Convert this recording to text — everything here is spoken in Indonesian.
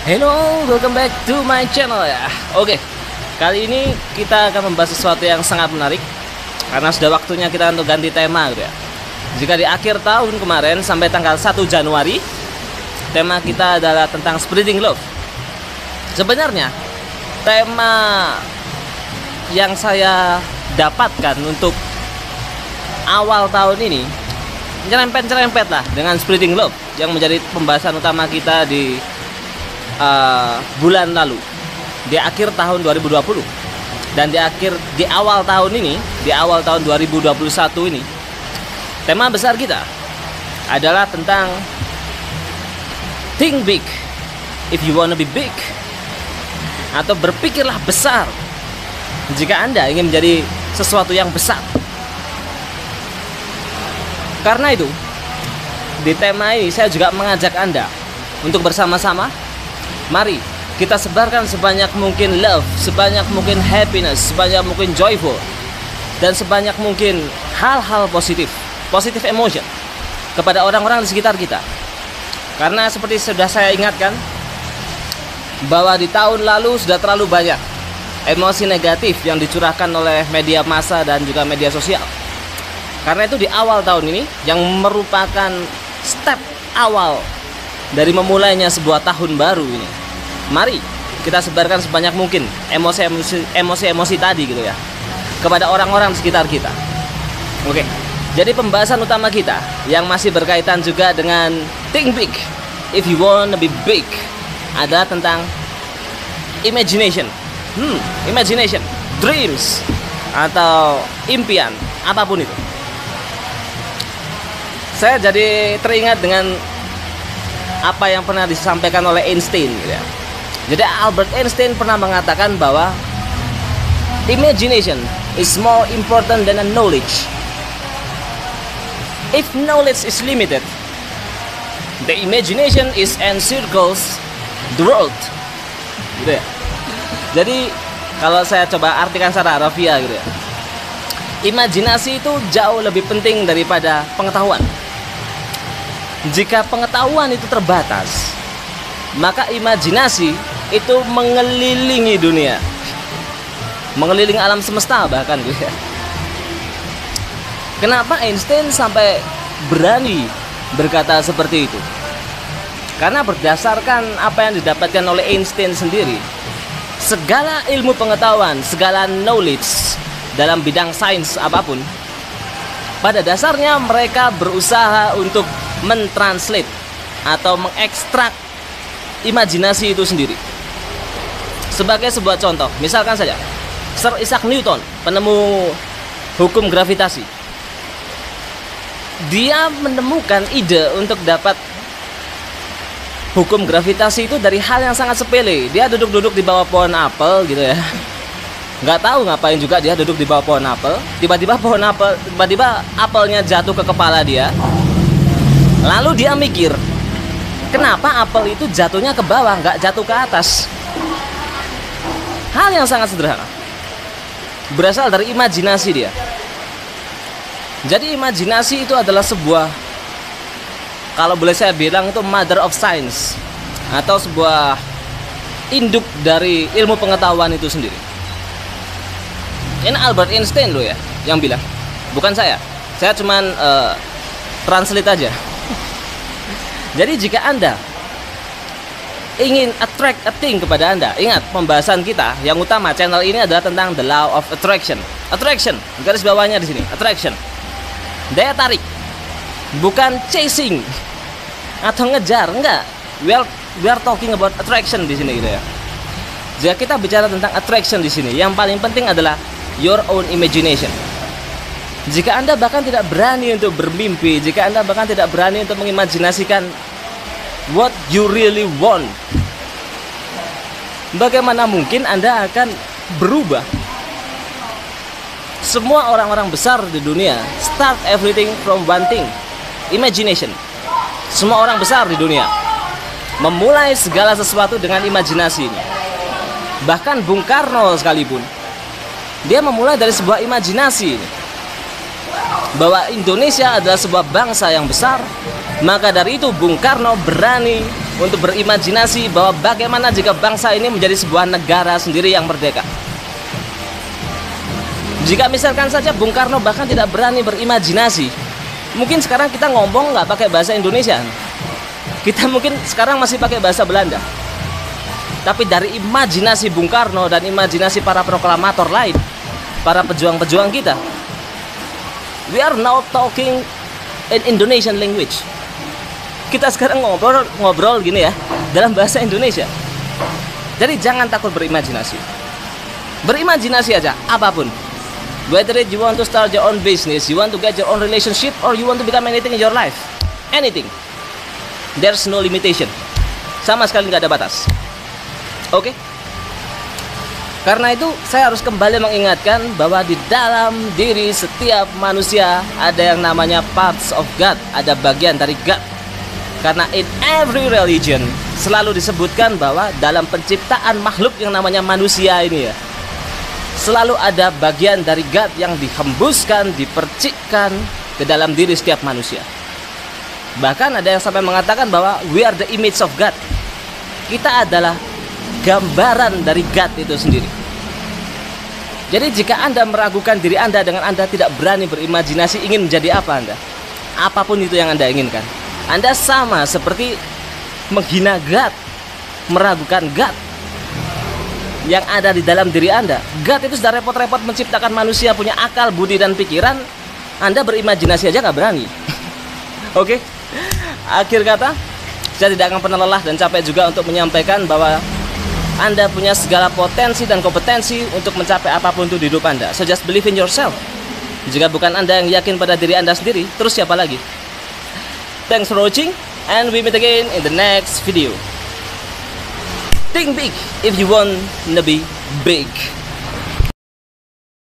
Hello, welcome back to my channel ya. Oke, kali ini kita akan membahas sesuatu yang sangat menarik karena sudah waktunya kita untuk ganti tema gitu ya. Jika di akhir tahun kemarin sampai tanggal 1 Januari tema kita adalah tentang spreading love. Sebenarnya tema yang saya dapatkan untuk awal tahun ini nyerempet-nyerempet lah dengan spreading love yang menjadi pembahasan utama kita di bulan lalu, di akhir tahun 2020 dan di awal tahun ini, di awal tahun 2021 ini, tema besar kita adalah tentang think big if you wanna be big, atau berpikirlah besar jika Anda ingin menjadi sesuatu yang besar. Karena itu, di tema ini saya juga mengajak Anda untuk bersama-sama, mari kita sebarkan sebanyak mungkin love, sebanyak mungkin happiness, sebanyak mungkin joyful, dan sebanyak mungkin hal-hal positif emotion kepada orang-orang di sekitar kita. Karena seperti sudah saya ingatkan, bahwa di tahun lalu sudah terlalu banyak emosi negatif yang dicurahkan oleh media massa dan juga media sosial. Karena itu di awal tahun ini, yang merupakan step awal dari memulainya sebuah tahun baru ini, mari kita sebarkan sebanyak mungkin emosi tadi gitu ya kepada orang-orang sekitar kita. Oke, jadi pembahasan utama kita yang masih berkaitan juga dengan think big if you wanna be big adalah tentang imagination, dreams, atau impian apapun itu. Saya jadi teringat dengan apa yang pernah disampaikan oleh Einstein gitu ya. Jadi Albert Einstein pernah mengatakan bahwa imagination is more important than a knowledge. If knowledge is limited, the imagination is encircles the world. Gitu ya. Jadi kalau saya coba artikan secara harfiah gitu ya, imajinasi itu jauh lebih penting daripada pengetahuan. Jika pengetahuan itu terbatas, maka imajinasi itu mengelilingi dunia, mengelilingi alam semesta bahkan gitu ya. Kenapa Einstein sampai berani berkata seperti itu? Karena berdasarkan apa yang didapatkan oleh Einstein sendiri, segala ilmu pengetahuan, segala knowledge dalam bidang sains apapun, pada dasarnya mereka berusaha untuk mentranslate atau mengekstrak imajinasi itu sendiri. Sebagai sebuah contoh, misalkan saja Sir Isaac Newton, penemu hukum gravitasi, dia menemukan ide untuk dapat hukum gravitasi itu dari hal yang sangat sepele. Dia duduk-duduk di bawah pohon apel gitu ya, nggak tahu ngapain juga dia duduk di bawah pohon apel. Tiba-tiba apelnya jatuh ke kepala dia. Lalu dia mikir, kenapa apel itu jatuhnya ke bawah, nggak jatuh ke atas? Hal yang sangat sederhana, berasal dari imajinasi dia. Jadi imajinasi itu adalah sebuah, kalau boleh saya bilang, itu mother of science, atau sebuah induk dari ilmu pengetahuan itu sendiri. Ini Albert Einstein loh ya yang bilang, bukan saya. Saya cuman translate aja. Jadi jika Anda ingin attract a thing kepada Anda, ingat pembahasan kita yang utama channel ini adalah tentang the law of attraction. Attraction, garis bawahnya di sini, attraction. Daya tarik, bukan chasing atau ngejar, enggak. We are talking about attraction di sini gitu ya. Jika kita bicara tentang attraction di sini, yang paling penting adalah your own imagination. Jika Anda bahkan tidak berani untuk bermimpi, jika Anda bahkan tidak berani untuk mengimajinasikan what you really want, bagaimana mungkin Anda akan berubah? Semua orang-orang besar di dunia start everything from one thing, imagination. Semua orang besar di dunia memulai segala sesuatu dengan imajinasi ini. Bahkan Bung Karno sekalipun, dia memulai dari sebuah imajinasi ini, bahwa Indonesia adalah sebuah bangsa yang besar, Maka dari itu Bung Karno berani untuk berimajinasi bahwa bagaimana jika bangsa ini menjadi sebuah negara sendiri yang merdeka. Jika misalkan saja Bung Karno bahkan tidak berani berimajinasi, mungkin sekarang kita ngomong nggak pakai bahasa Indonesia. Kita mungkin sekarang masih pakai bahasa Belanda. Tapi dari imajinasi Bung Karno dan imajinasi para proklamator lain, para pejuang-pejuang kita, we are now talking in Indonesian language. Kita sekarang ngobrol gini ya, dalam bahasa Indonesia. Jadi jangan takut berimajinasi. Berimajinasi aja, apapun. Whether you want to start your own business, you want to get your own relationship, or you want to become anything in your life, anything, there's no limitation. Sama sekali nggak ada batas. Oke? Karena itu saya harus kembali mengingatkan bahwa di dalam diri setiap manusia ada yang namanya parts of God, ada bagian dari God. Karena in every religion selalu disebutkan bahwa dalam penciptaan makhluk yang namanya manusia ini ya, selalu ada bagian dari God yang dihembuskan, dipercikkan ke dalam diri setiap manusia. Bahkan ada yang sampai mengatakan bahwa we are the image of God. Kita adalah gambaran dari God itu sendiri. Jadi jika Anda meragukan diri Anda dengan Anda tidak berani berimajinasi ingin menjadi apa Anda, apapun itu yang Anda inginkan, Anda sama seperti menghina God, meragukan God yang ada di dalam diri Anda. God itu sudah repot-repot menciptakan manusia punya akal, budi, dan pikiran. Anda berimajinasi aja nggak berani. Oke? Akhir kata, saya tidak akan pernah lelah dan capek juga untuk menyampaikan bahwa Anda punya segala potensi dan kompetensi untuk mencapai apapun itu di hidup Anda. So just believe in yourself. Jika bukan Anda yang yakin pada diri Anda sendiri, terus siapa lagi? Thanks for watching, and we meet again in the next video. Think big if you want to be big.